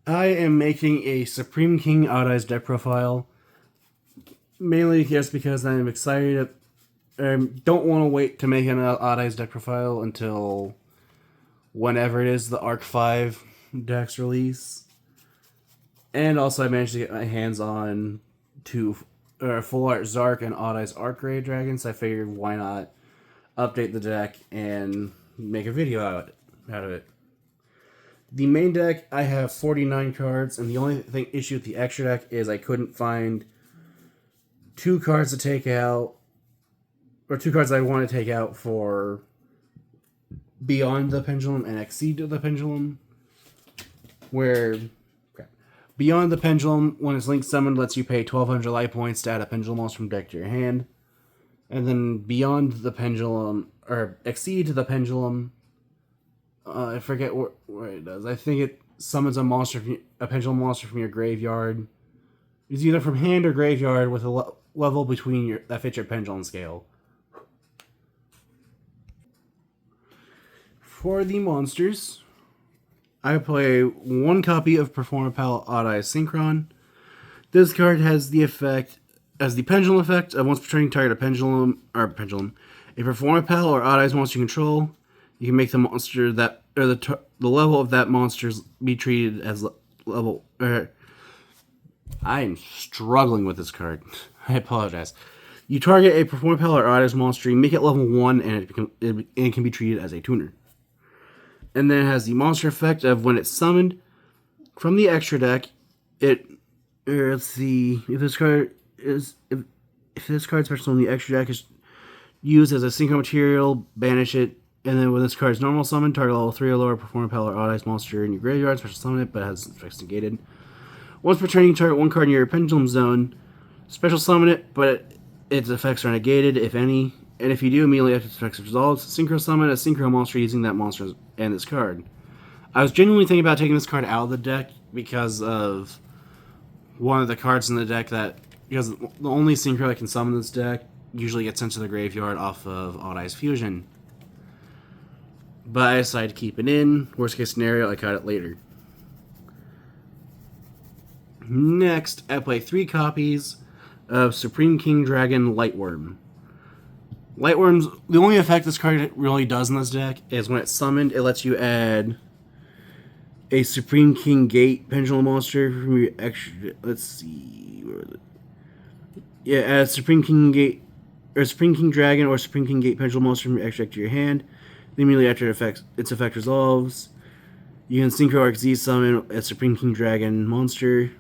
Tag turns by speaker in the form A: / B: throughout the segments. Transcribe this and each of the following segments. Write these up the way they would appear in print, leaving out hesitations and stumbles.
A: I am making a Supreme King Odd Eyes deck profile, mainly just because I'm excited. I don't want to wait to make an Odd Eyes deck profile until whenever it is the Arc 5 decks release. And also, I managed to get my hands on two Full Art Zark and Odd Eyes Arc Ray Dragon, so I figured why not update the deck and make a video out of it. The main deck, I have 49 cards, and the only issue with the extra deck is I couldn't find two cards to take out, or two cards I want to take out for Beyond the Pendulum and Exceed the Pendulum. Where Beyond the Pendulum, when it's Link Summoned, lets you pay 1,200 life points to add a Pendulum monster from deck to your hand. And then Beyond the Pendulum, or Exceed the Pendulum, I forget where it does. I think it summons a pendulum monster from your graveyard. It's either from hand or graveyard with a level between that fits your pendulum scale. For the monsters, I play one copy of Performapal Odd Eyes Synchron. This card has the pendulum effect of once returning target a pendulum, a Performapal or Odd Eyes monster you control. You can make the monster that or the level of that monster be treated as level. I'm struggling with this card. I apologize. You target a Performapal or Odd Eyes monster, you make it level 1, and it can be treated as a tuner. And then it has the monster effect of when it's summoned from the extra deck. If this card's special in the extra deck is used as a synchro material, banish it. And then when this card's normal summon, target level 3 or lower Performapal or Odd Eyes monster in your graveyard, special summon it, but has effects negated. Once per turn, you target one card in your pendulum zone, special summon it, but its effects are negated, if any. And if you do, immediately after its effects are resolved, synchro summon a synchro monster using that monster and this card. I was genuinely thinking about taking this card out of the deck because of one of the cards in the deck because the only synchro that can summon this deck usually gets sent to the graveyard off of Odd Eyes Fusion. But I decided to keep it in. Worst case scenario, I cut it later. Next, I play 3 copies of Supreme King Dragon Lightworm. Lightworm's the only effect this card really does in this deck is when it's summoned, it lets you add a Supreme King Gate Pendulum monster from your extra. Let's see, where was it? Yeah, add Supreme King Gate or Supreme King Dragon or Supreme King Gate Pendulum monster from your extra deck to your hand. Then immediately after its effect resolves, you can Synchro Arc Z summon a Supreme King Dragon monster.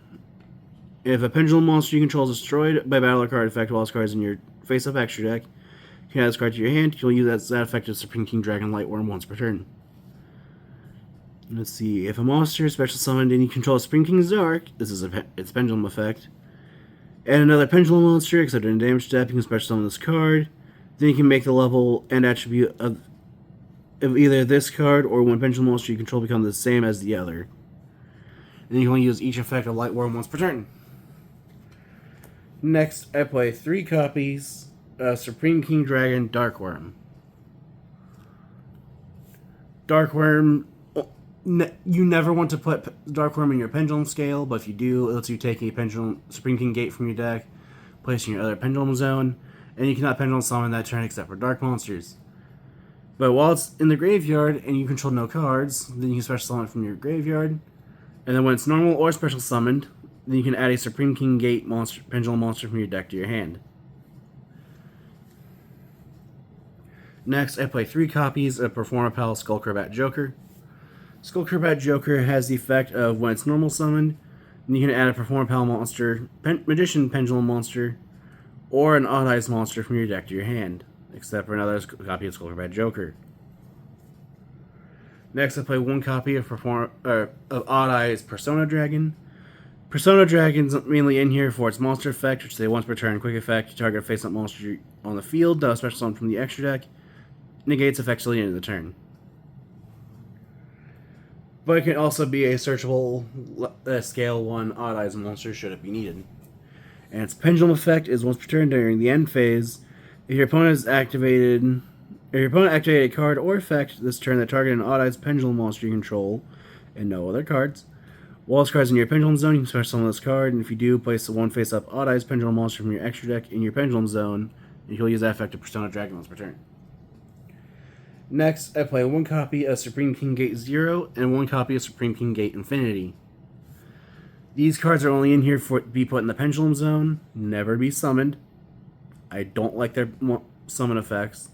A: If a Pendulum monster you control is destroyed by battle or card effect while this card is in your face-up extra deck, you can add this card to your hand. You'll use that effect of Supreme King Dragon Lightworm once per turn. Let's see. If a monster is special summoned and you control a Supreme King Zark, this is its Pendulum effect. And another Pendulum monster, except in a damage step, you can special summon this card. Then you can make the level and attribute of either this card or one Pendulum monster you control become the same as the other. And you can only use each effect of Lightworm once per turn. Next, I play 3 copies of Supreme King Dragon Darkworm. Darkworm, you never want to put Darkworm in your Pendulum scale, but if you do, it lets you take a Supreme King Gate from your deck, place in your other Pendulum zone, and you cannot Pendulum summon that turn except for Dark monsters. But while it's in the graveyard and you control no cards, then you can special summon it from your graveyard. And then when it's normal or special summoned, then you can add a Supreme King Gate Pendulum monster from your deck to your hand. Next, I play 3 copies of Performapal Skullcrobat Joker. Skullcrobat Joker has the effect of when it's normal summoned, then you can add a Performapal monster, Magician Pendulum monster, or an Odd Eyes monster from your deck to your hand, except for another copy of Skullcrobat Joker. Next, I play 1 copy of Odd Eyes Persona Dragon. Persona Dragon's mainly in here for its monster effect, which is a once per turn quick effect. You target a face-up monster on the field, does a special summon from the extra deck, negates effects till the end of the turn. But it can also be a searchable scale 1 Odd Eyes monster should it be needed. And its Pendulum effect is once per turn during the end phase. If your opponent activated a card or effect this turn that targeted an Odd Eyes Pendulum monster you control, and no other cards, While this card's in your Pendulum Zone, you can special summon this card, and if you do, place the one face-up Odd-Eyes Pendulum monster from your extra deck in your Pendulum Zone, and you'll use that effect to Persona Dragon once per turn. Next, I play one copy of Supreme King Gate 0 and one copy of Supreme King Gate Infinity. These cards are only in here for be put in the Pendulum Zone, never be summoned. I don't like their summon effects.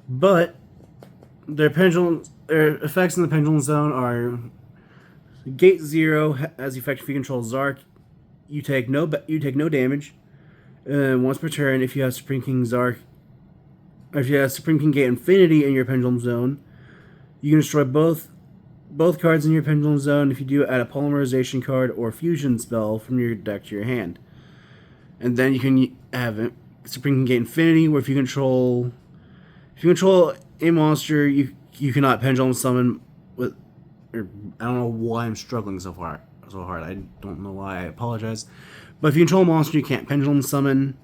A: But their effects in the Pendulum Zone are Gate 0 has the effect if you control Zark, you take no damage. And once per turn, if you have Supreme King Zark, or if you have Supreme King Gate Infinity in your Pendulum Zone, you can destroy both cards in your Pendulum Zone. If you do, add a Polymerization card or Fusion spell from your deck to your hand. And then you can have Supreme King Gate Infinity, where if you control a monster, you cannot Pendulum Summon with. Or, I don't know why I'm struggling so hard. I don't know why. I apologize. But if you control a monster, you can't Pendulum Summon.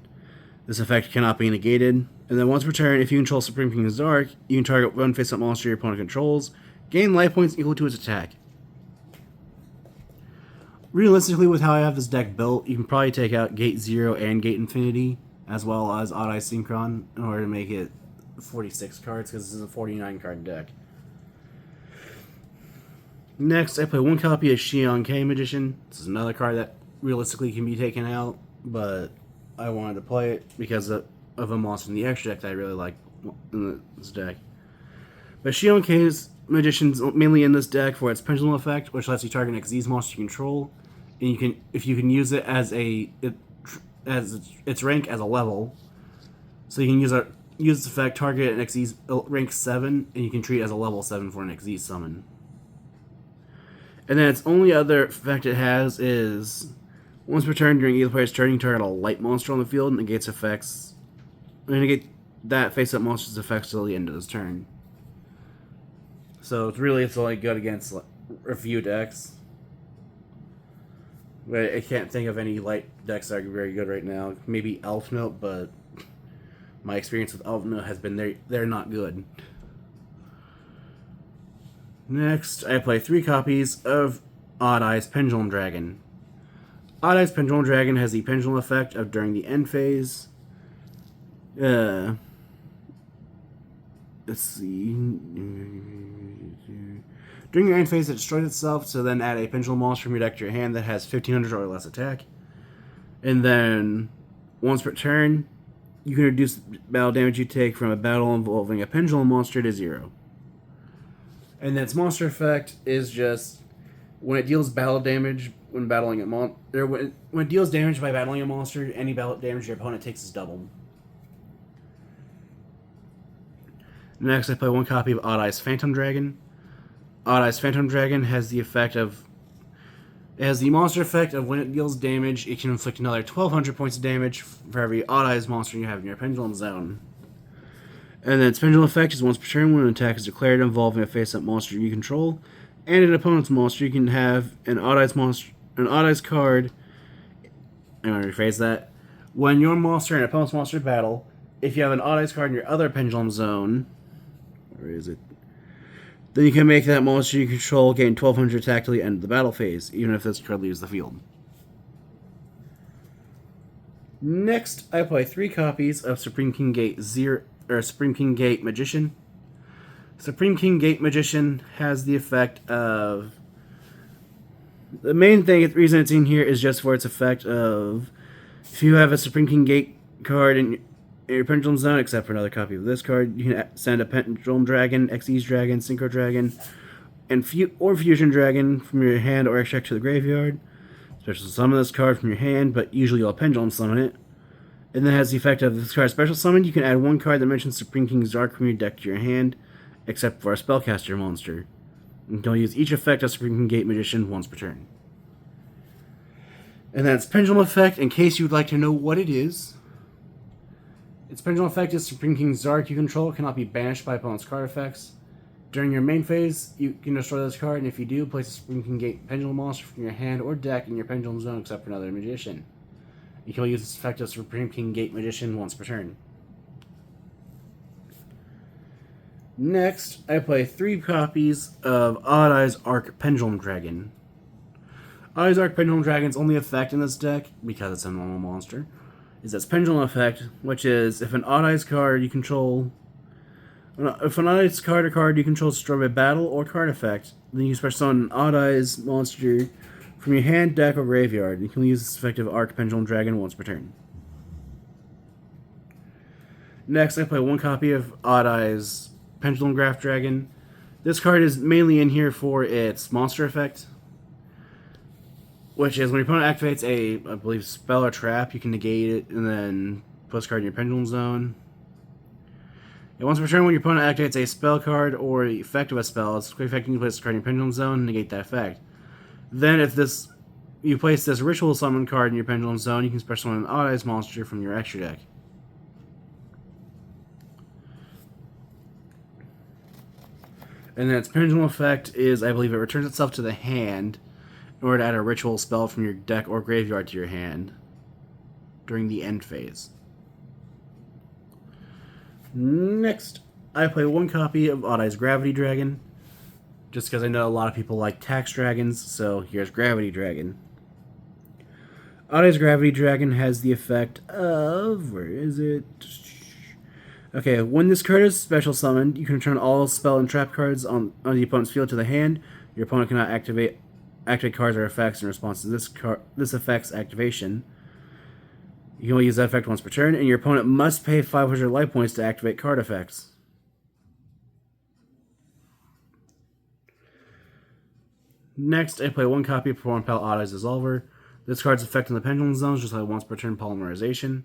A: This effect cannot be negated. And then once per turn, if you control Supreme King Zark, you can target one face-up monster your opponent controls, gain life points equal to its attack. Realistically, with how I have this deck built, you can probably take out Gate 0 and Gate Infinity, as well as Odd-Eyes Synchron, in order to make it 46 cards, because this is a 49 card deck. Next, I play one copy of Xion K Magician. This is another card that realistically can be taken out, but I wanted to play it because of a monster in the extra deck that I really like in this deck. But Xion K's Magician's mainly in this deck for its Pendulum effect, which lets you target an Xyz monster you control, and you can use it as its rank as a level. So you can use this effect, target an Xyz rank 7, and you can treat it as a level 7 for an Xyz summon. And then its only other effect it has is once per turn during either player's turn, you target a light monster on the field and negates effects. And negate that face-up monster's effects till the end of this turn. So it's only good against a few decks. But I can't think of any light decks that are very good right now. Maybe Elf Note, but my experience with Elf Note has been they're not good. Next, I play 3 copies of Odd-Eyes Pendulum Dragon. Odd-Eyes Pendulum Dragon has the pendulum effect of during the end phase. Let's see. During your end phase, it destroys itself, so then add a pendulum monster from your deck to your hand that has 1500 or less attack. And then, once per turn, you can reduce the battle damage you take from a battle involving a pendulum monster to 0. And then its monster effect is just when it deals battle damage when battling a when it deals damage by battling a monster, any battle damage your opponent takes is doubled. Next, I play one copy of Odd-Eyes Phantom Dragon. Odd-Eyes Phantom Dragon has the monster effect of when it deals damage, it can inflict another 1200 points of damage for every Odd-Eyes monster you have in your Pendulum Zone. And then its pendulum effect is once per turn when an attack is declared involving a face-up monster you control and an opponent's monster. You can have an Odd-Eyes card. I'm going to rephrase that. When your monster and an opponent's monster battle, if you have an Odd-Eyes card in your other Pendulum Zone, where is it? Then you can make that monster you control gain 1200 attack till the end of the battle phase, even if this card leaves the field. Next, I play 3 copies of Supreme King Gate Supreme King Gate Magician. Supreme King Gate Magician has the effect of... The main reason it's in here is just for its effect of... If you have a Supreme King Gate card in your Pendulum Zone, except for another copy of this card, you can send a Pendulum Dragon, Xyz Dragon, Synchro Dragon, or Fusion Dragon from your hand or extract to the graveyard. Special summon this card from your hand, but usually you'll Pendulum Summon it. And then it has the effect of this card special summon. You can add one card that mentions Supreme King Zark from your deck to your hand, except for a Spellcaster monster. And you'll use each effect of Supreme King Gate Magician once per turn. And then its pendulum effect, in case you would like to know what it is. Its pendulum effect is Supreme King Zark you control cannot be banished by opponent's card effects. During your main phase, you can destroy this card, and if you do, place a Supreme King Gate Pendulum monster from your hand or deck in your Pendulum Zone except for another Magician. You can use this effect of Supreme King Gate Magician once per turn. Next, I play 3 copies of Odd Eyes Arc Pendulum Dragon. Odd Eyes Arc Pendulum Dragon's only effect in this deck, because it's a normal monster, is its Pendulum effect, which is if an Odd Eyes card you control. If an Odd Eyes card or card you control is destroyed by battle or card effect, then you can special summon an Odd Eyes monster from your hand, deck, or graveyard. You can use this effective Arc Pendulum Dragon once per turn. Next, I play 1 copy of Odd Eyes Pendulum Graph Dragon. This card is mainly in here for its monster effect, which is when your opponent activates a, I believe, spell or trap, you can negate it and then put this card in your Pendulum Zone. And once per turn, when your opponent activates a spell card or effect of a spell, it's quick effect, you can place this card in your Pendulum Zone and negate that effect. Then, if you place this Ritual Summon card in your Pendulum Zone, you can special summon an Odd Eyes monster from your extra deck. And then its Pendulum effect is, I believe, it returns itself to the hand in order to add a ritual spell from your deck or graveyard to your hand during the end phase. Next, I play 1 copy of Odd Eyes Gravity Dragon, just because I know a lot of people like tax dragons, so here's Gravity Dragon. Odd Eyes Gravity Dragon has the effect of... where is it? Okay, when this card is special summoned, you can return all spell and trap cards on the opponent's field to the hand. Your opponent cannot activate cards or effects in response to this effect's activation. You can only use that effect once per turn, and your opponent must pay 500 life points to activate card effects. Next, I play 1 copy of Perform Pal Odd Eyes Dissolver. This card's effect in the Pendulum Zones just like once per turn polymerization.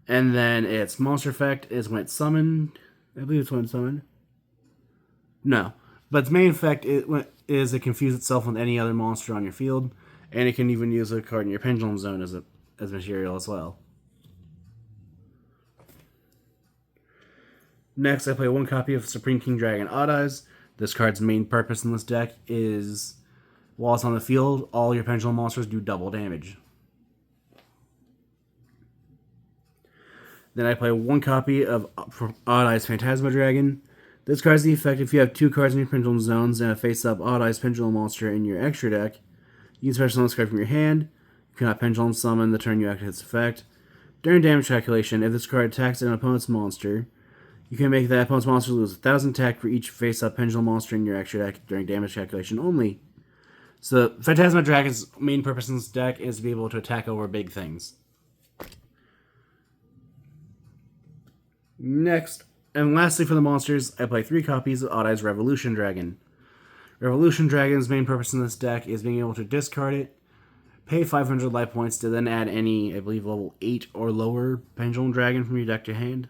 A: And then its monster effect is when it's summoned. I believe it's when it's summoned. No. But its main effect is it confuses itself with any other monster on your field. And it can even use a card in your Pendulum Zone as material as well. Next, I play 1 copy of Supreme King Dragon Odd Eyes. This card's main purpose in this deck is, while it's on the field, all your Pendulum monsters do double damage. Then I play 1 copy of Odd Eyes Phantasma Dragon. This card has the effect if you have 2 cards in your Pendulum Zones and a face-up Odd Eyes Pendulum monster in your extra deck. You can special summon this card from your hand. You cannot Pendulum Summon the turn you activate its effect. During damage calculation, if this card attacks an opponent's monster, you can make that opponent's monster lose 1,000 attack for each face-up Pendulum monster in your extra deck during damage calculation only. So, Phantasma Dragon's main purpose in this deck is to be able to attack over big things. Next, and lastly for the monsters, I play 3 copies of Odd Eyes Revolution Dragon. Revolution Dragon's main purpose in this deck is being able to discard it, pay 500 life points to then add any, I believe, level 8 or lower Pendulum Dragon from your deck to hand.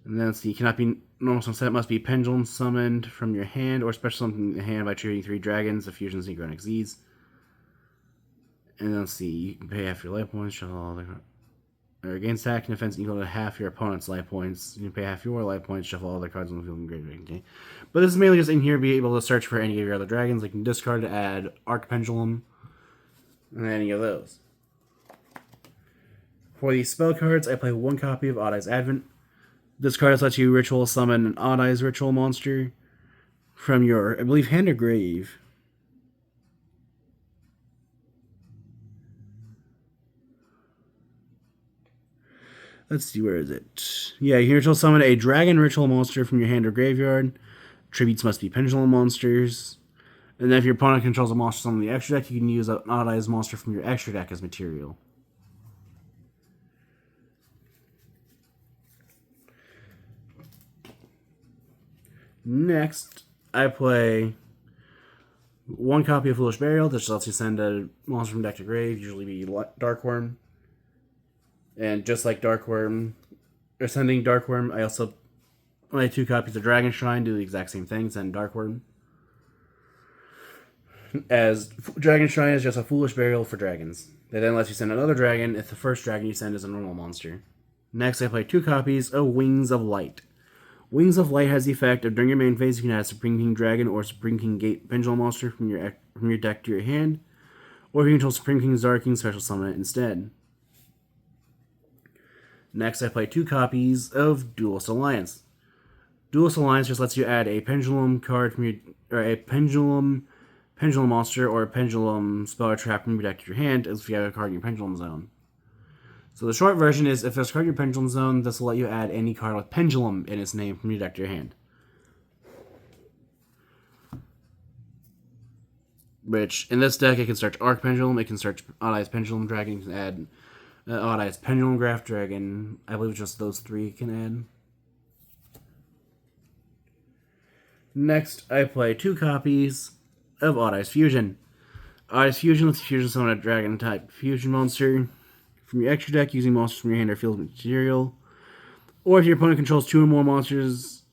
A: And then it cannot be normal summon set, must be Pendulum summoned from your hand or special summoned from your hand by trading 3 dragons, the Fusion Synchronic Z's. And then let's see, you can pay half your life points, shuffle all the... or against attack and defense equal to half your opponent's life points. You can pay half your life points, shuffle all the cards on the field, and graveyard. But this is mainly just in here to be able to search for any of your other dragons. Like you can discard to add Arc Pendulum, and any of those. For the spell cards, I play 1 copy of Odd Eyes Advent. This card lets you ritual summon an Odd Eyes ritual monster from your, I believe, hand or grave. Let's see, where is it? Yeah, you can ritual summon a dragon ritual monster from your hand or graveyard. Tributes must be Pendulum monsters. And then if your opponent controls a monster on the extra deck, you can use an Odd Eyes monster from your extra deck as material. Next, I play 1 copy of Foolish Burial. This lets you send a monster from deck to grave, usually be Darkworm. And just like Darkworm, or sending Darkworm, I also play 2 copies of Dragon Shrine, do the exact same thing, send Darkworm. As Dragon Shrine is just a Foolish Burial for dragons. That then lets you send another dragon if the first dragon you send is a normal monster. Next, I play 2 copies of Wings of Light. Wings of Light has the effect of during your main phase, you can add Supreme King Dragon or Supreme King Gate Pendulum monster from your deck to your hand, or if you control Supreme King Zarking, special summon it instead. Next, I play 2 copies of Duelist Alliance. Duelist Alliance just lets you add a pendulum card from your, or a pendulum monster, or a pendulum spell or trap from your deck to your hand, as if you have a card in your pendulum zone. So the short version is, if there's a card in your pendulum zone, this will let you add any card with pendulum in its name from your deck to your hand. Which, in this deck, it can search Arc Pendulum, it can search Odd Eyes Pendulum Dragon, it can add Odd Eyes Pendulum Graph Dragon. I believe just those 3 it can add. Next, I play 2 copies of Odd Eyes Fusion. Odd Eyes Fusion lets you fusion summon a dragon-type fusion monster from your extra deck using monsters from your hand or field material. Or if your opponent controls 2 or more monsters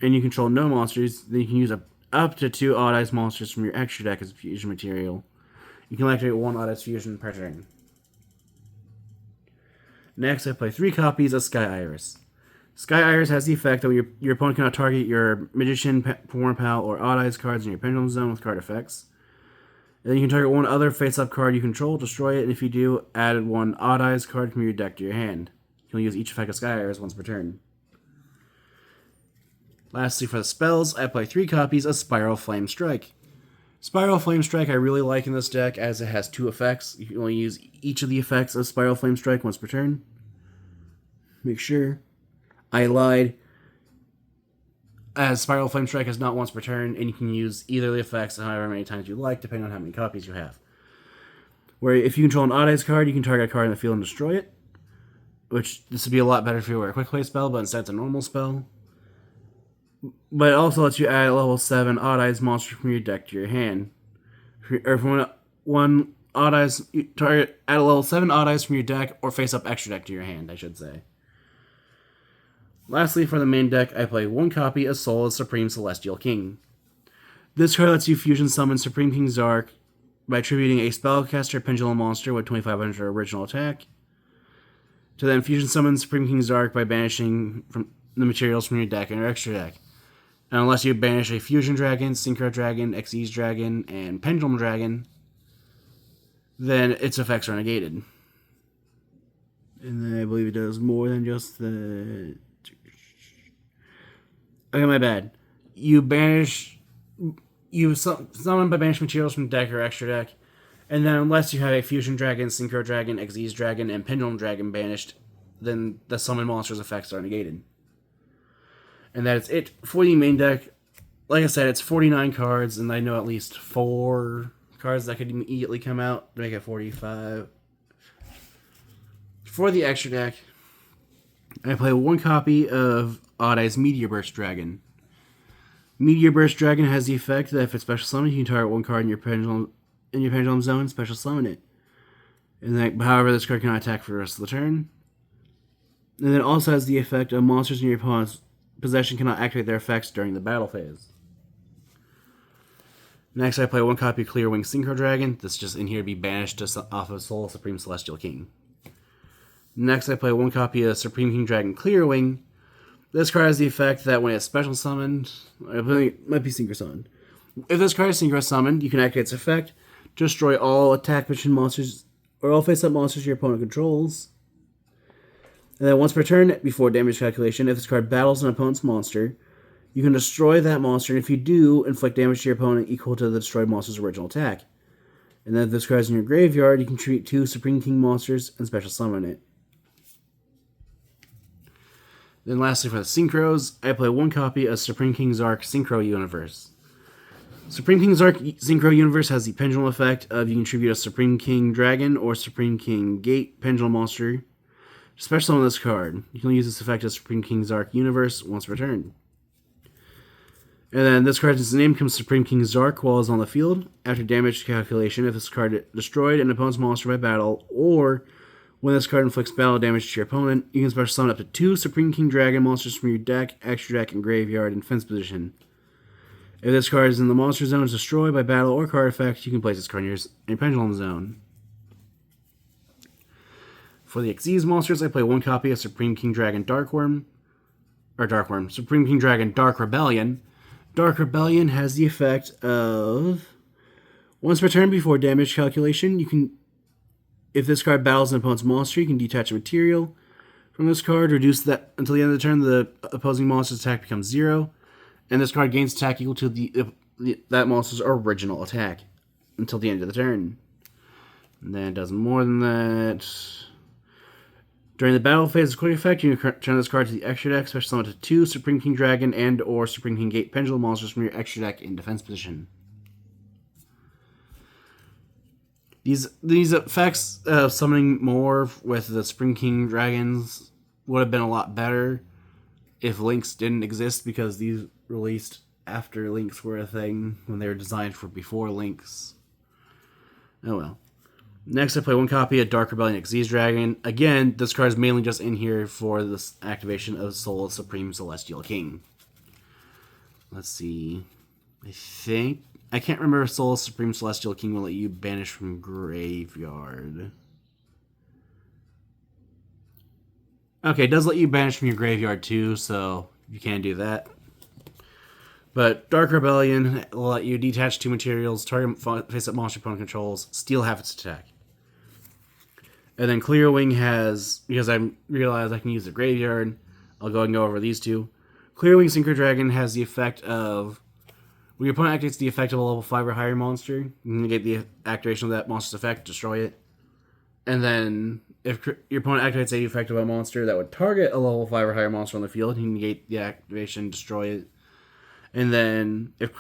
A: and you control no monsters, then you can use up to 2 Odd Eyes monsters from your extra deck as fusion material. You can activate 1 Odd Eyes Fusion per turn. Next, I play 3 copies of Sky Iris. Sky Iris has the effect that your opponent cannot target your Magician, Performer Pal, or Odd Eyes cards in your Pendulum Zone with card effects. And then you can target 1 other face-up card you control, destroy it, and if you do, add 1 Odd Eyes card from your deck to your hand. You'll use each effect of Sky Iris once per turn. Lastly, for the spells, I play 3 copies of Spiral Flame Strike. Spiral Flame Strike I really like in this deck, as it has 2 effects. You can only use each of the effects of Spiral Flame Strike once per turn. Make sure. I lied. As Spiral Flame Strike is not once per turn, and you can use either of the effects however many times you like, depending on how many copies you have. Where if you control an Odd Eyes card, you can target a card in the field and destroy it. Which, this would be a lot better if you were a quick play spell, but instead it's a normal spell. But it also lets you add a level 7 Odd Eyes monster from your deck to your hand. Or from one Odd Eyes, target, add a level 7 Odd Eyes from your deck, or face up extra deck to your hand, I should say. Lastly, for the main deck, I play 1 copy of Soul of Supreme Celestial King. This card lets you fusion summon Supreme King Zark by attributing a spellcaster pendulum monster with 2500 original attack, to then fusion summon Supreme King Zark by banishing from the materials from your deck and your extra deck. And unless you banish a Fusion Dragon, Synchro Dragon, Xyz Dragon, and Pendulum Dragon, then its effects are negated. And then I believe it does more than just the... Okay, my bad. You summon by banish materials from deck or extra deck, and then unless you have a Fusion Dragon, Synchro Dragon, Xyz Dragon, and Pendulum Dragon banished, then the summon monster's effects are negated. And that is it for the main deck. Like I said, it's 49 cards, and I know at least 4 cards that could immediately come out to make it 45. For the extra deck, I play 1 copy of Odd Eyes Meteor Burst Dragon. Meteor Burst Dragon has the effect that if it's special summoned, you can target 1 card in your pendulum zone, special summon it. And then, however, this card cannot attack for the rest of the turn. And then it also has the effect of monsters in your opponent's possession cannot activate their effects during the battle phase. Next, I play 1 copy of Clearwing Synchro Dragon. This is just in here to be banished just off of Soul of Supreme Celestial King. Next, I play 1 copy of Supreme King Dragon Clearwing. This card has the effect that when it's special summoned, it might be synchro summoned. If this card is synchro summoned, you can activate its effect, destroy all attack mission monsters, or all face-up monsters your opponent controls. And then once per turn, before damage calculation, if this card battles an opponent's monster, you can destroy that monster, and if you do, inflict damage to your opponent equal to the destroyed monster's original attack. And then if this card is in your graveyard, you can treat 2 Supreme King monsters and special summon it. Then lastly, for the Synchros, I play 1 copy of Supreme King Zark Synchro Universe. Supreme King Zark Synchro Universe has the pendulum effect of you can contribute a Supreme King Dragon or Supreme King Gate pendulum monster. Special summon this card. You can use this effect as Supreme King Zark Universe once per turn. And then this card's name becomes Supreme King Zark while it's on the field. After damage calculation, if this card destroyed an opponent's monster by battle, or when this card inflicts battle damage to your opponent, you can special summon up to 2 Supreme King Dragon monsters from your deck, extra deck, and graveyard in fence position. If this card is in the monster zone is destroyed by battle or card effect, you can place this card in your pendulum zone. For the Xyz monsters, I play 1 copy of Supreme King Dragon Supreme King Dragon Dark Rebellion. Dark Rebellion has the effect of once per turn before damage calculation, if this card battles an opponent's monster, you can detach a material From this card, reduce that until the end of the turn, the opposing monster's attack becomes 0. And this card gains attack equal to that monster's original attack until the end of the turn. And then it does more than that. During the battle phase of quick effect, you can turn this card to the extra deck, special summon to 2 Supreme King Dragon and or Supreme King Gate Pendulum monsters from your extra deck in defense position. These effects of summoning more with the Supreme King Dragons would have been a lot better if links didn't exist, because these released after links were a thing, when they were designed for before links. Oh well. Next, I play one copy of Dark Rebellion Xyz Dragon. Again, this card is mainly just in here for this activation of Soul of Supreme Celestial King. Let's see. I can't remember if Soul of Supreme Celestial King will let you banish from graveyard. Okay, it does let you banish from your graveyard too, so you can do that. But Dark Rebellion will let you detach 2 materials, target face-up monster opponent controls, steal half its attack. And then Clear Wing has, because I realized I can use the graveyard, I'll go and go over these two. Clear Wing Synchro Dragon has the effect of, when your opponent activates the effect of a level 5 or higher monster, you can get the activation of that monster's effect, destroy it. And then, if your opponent activates the effect of a monster that would target a level 5 or higher monster on the field, you can negate the activation, destroy it. And then, if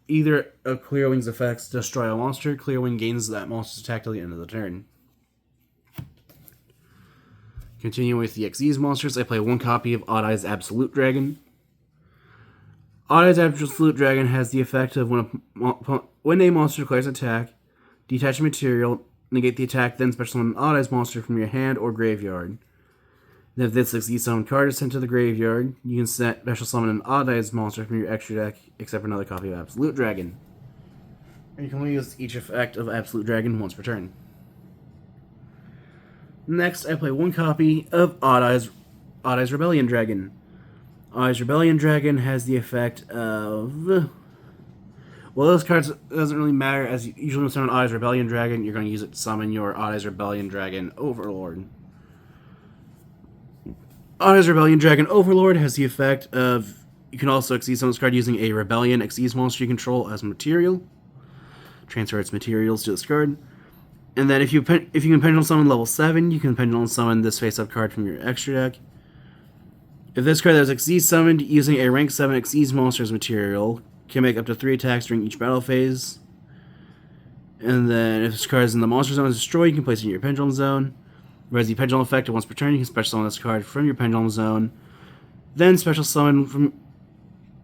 A: either of Clear Wing's effects destroy a monster, Clear Wing gains that monster's attack till the end of the turn. Continuing with the Xyz monsters, I play one copy of Odd Eyes Absolute Dragon. Odd Eyes Absolute Dragon has the effect of when a monster declares an attack, detach a material, negate the attack, then special summon an Odd Eyes monster from your hand or graveyard. And if this Xyz summon card is sent to the graveyard, you can special summon an Odd Eyes monster from your extra deck, except for another copy of Absolute Dragon. And you can only use each effect of Absolute Dragon once per turn. Next, I play one copy of Odd Eyes Rebellion Dragon. Odd Eyes Rebellion Dragon has the effect of... Well, those cards, it doesn't really matter, as you usually when you summon Odd Eyes Rebellion Dragon, you're going to use it to summon your Odd Eyes Rebellion Dragon Overlord. Odd Eyes Rebellion Dragon Overlord has the effect of... You can also Xyz summon this card using a Rebellion Xyz monster you control as material. Transfer its materials to this card. And then if you can Pendulum Summon level 7, you can Pendulum Summon this face-up card from your extra deck. If this card that is Xyz summoned using a rank 7 Xyz monster as material, can make up to 3 attacks during each battle phase. And then if this card is in the monster zone is destroyed, you can place it in your Pendulum Zone. Whereas the Pendulum effect, once per turn, you can special summon this card from your Pendulum Zone. Then special summon from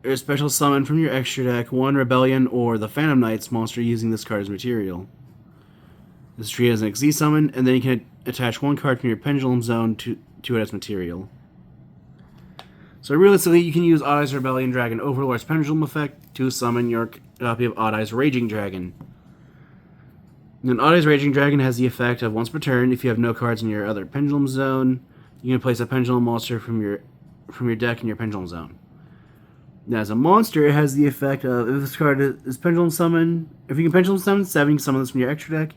A: your extra deck 1 Rebellion or the Phantom Knights monster using this card as material. This is treated as an Xyz summon, and then you can attach 1 card from your Pendulum Zone to it as material. So realistically, you can use Odd Eyes Rebellion Dragon Overlord's Pendulum effect to summon your copy of Odd Eyes Raging Dragon. And then Odd Eyes Raging Dragon has the effect of once per turn, if you have no cards in your other Pendulum Zone, you can place a Pendulum monster from your deck in your Pendulum Zone. Now, as a monster, it has the effect of, if this card is Pendulum Summon, if you can Pendulum Summon 7, you can summon this from your extra deck.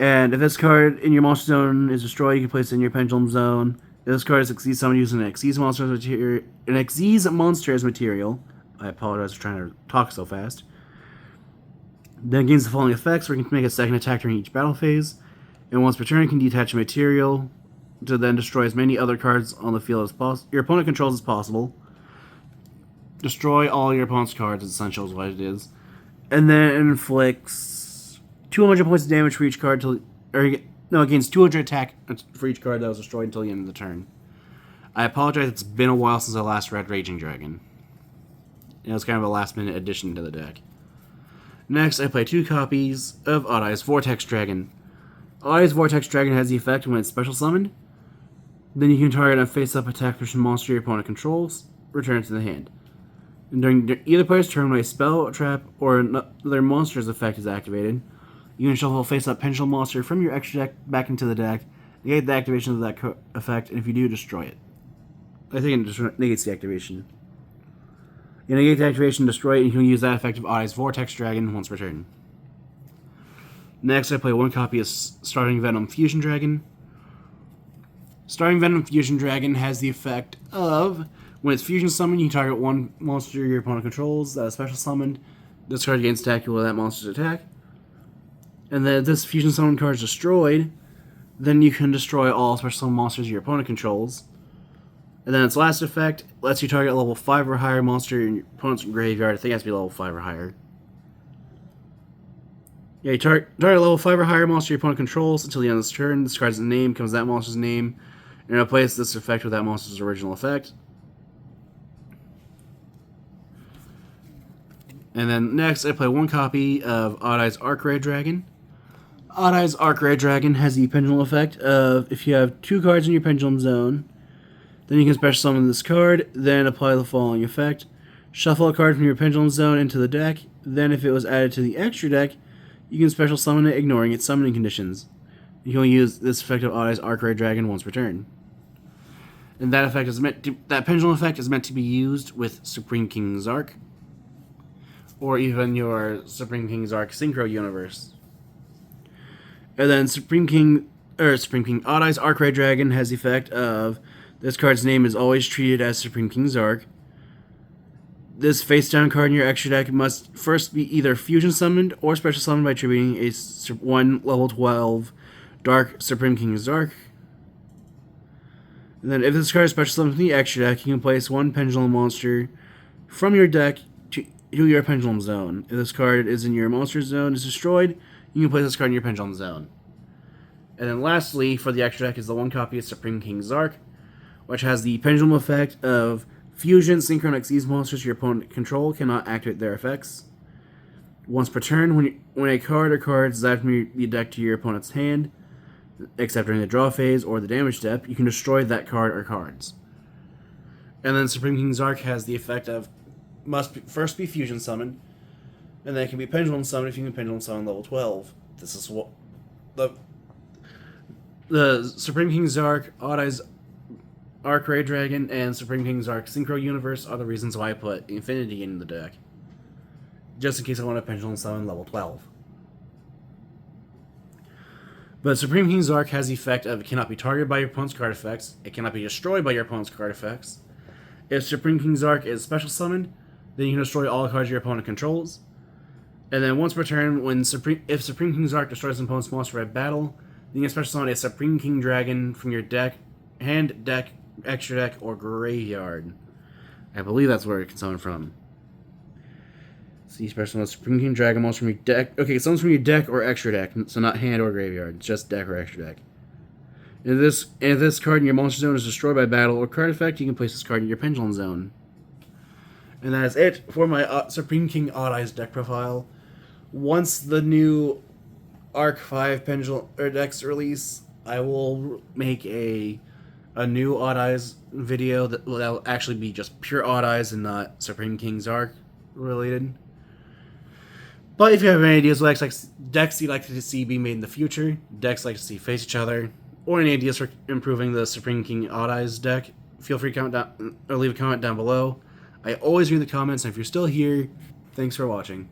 A: And if this card in your monster zone is destroyed, you can place it in your Pendulum Zone. If this card is Xyz summoned using an Xyz monster as material, I apologize for trying to talk so fast. Then it gains the following effects, where you can make a second attack during each battle phase, and once per turn you can detach a material to then destroy as many other cards on the field as your opponent controls as possible. Destroy all your opponent's cards, is essentially what it is. And then it inflicts 200 points of damage for each card it gains 200 attack for each card that was destroyed until the end of the turn. I apologize, it's been a while since I last read Raging Dragon. It was kind of a last-minute addition to the deck. Next, I play 2 copies of Odd Eyes Vortex Dragon. Odd Eyes Vortex Dragon has the effect when it's special summoned. Then you can target a face-up attack person monster your opponent controls, return it to the hand. And during either player's turn, when a spell, a trap, or another monster's effect is activated, you can shuffle a face-up Pendulum monster from your extra deck back into the deck, negate the activation of that effect, and if you do, destroy it. I think it negates the activation. You negate the activation, destroy it, and you can use that effect of Odd Eyes Vortex Dragon once per turn. Next, I play 1 copy of Starting Venom Fusion Dragon. Starting Venom Fusion Dragon has the effect of, when it's fusion summoned, you target one monster your opponent controls that is special summoned. This card gains attack equal to that monster's attack. And then if this fusion summon card is destroyed, then you can destroy all special summon monsters your opponent controls. And then its last effect lets you target a level 5 or higher monster in your opponent's graveyard. I think it has to be level 5 or higher. Yeah, you target a level 5 or higher monster your opponent controls until the end of this turn. This card's name becomes that monster's name, and replace this effect with that monster's original effect. And then next, I play one copy of Odd-Eyes Arcray Dragon. Odd-Eyes Arcray Dragon has the pendulum effect of, if you have 2 cards in your pendulum zone, then you can special summon this card, then apply the following effect. Shuffle a card from your pendulum zone into the deck, then if it was added to the extra deck, you can special summon it, ignoring its summoning conditions. You can only use this effect of Odd-Eyes Arcray Dragon once per turn. And that effect is that pendulum effect is meant to be used with Supreme King Zark, or even your Supreme King Zark Synchro Universe. And then Supreme King Odd-Eyes Arcray Dragon has the effect of, this card's name is always treated as Supreme King Zark. This face-down card in your extra deck must first be either fusion summoned or special summoned by attributing a 1 level 12 Dark Supreme King Zark. And then if this card is special summoned from the extra deck, you can place 1 pendulum monster from your deck to your pendulum zone. If this card is in your monster zone is destroyed, you can place this card in your pendulum zone. And then lastly, for the extra deck is the 1 copy of Supreme King Zark, which has the pendulum effect of fusion synchronix. These monsters your opponent control cannot activate their effects. Once per turn, when a card or cards is added from the deck to your opponent's hand, except during the draw phase or the damage step, you can destroy that card or cards. And then Supreme King Zark has the effect of, first be fusion summoned, and then it can be pendulum summoned if you can pendulum summon level 12. This is what the Supreme King Zark, Odd-Eyes Arcray Dragon, and Supreme King Zark Synchro Universe are the reasons why I put Infinity in the deck. Just in case I want to pendulum summon level 12. But Supreme King Zark has the effect of, it cannot be targeted by your opponent's card effects, it cannot be destroyed by your opponent's card effects. If Supreme King Zark is special summoned, then you can destroy all cards your opponent controls. And then once per turn, if Supreme King Zark destroys an opponent's monster by battle, then you can special summon a Supreme King Dragon from your deck, hand, deck, extra deck, or graveyard. I believe that's where it can summon from. See, special summon Supreme King Dragon monster from your deck. Okay, it summons from your deck or extra deck, so not hand or graveyard. It's just deck or extra deck. And if this card in your monster zone is destroyed by battle or card effect, you can place this card in your pendulum zone. And that is it for my Supreme King Odd-Eyes deck profile. Once the new Arc 5 pendulum decks release, I will make a new Odd-Eyes video that will actually be just pure Odd-Eyes and not Supreme King Zark related. But if you have any ideas what decks you'd like to see be made in the future, decks you'd like to see face each other, or any ideas for improving the Supreme King Odd-Eyes deck, feel free to comment down or leave a comment down below. I always read the comments, and if you're still here, thanks for watching.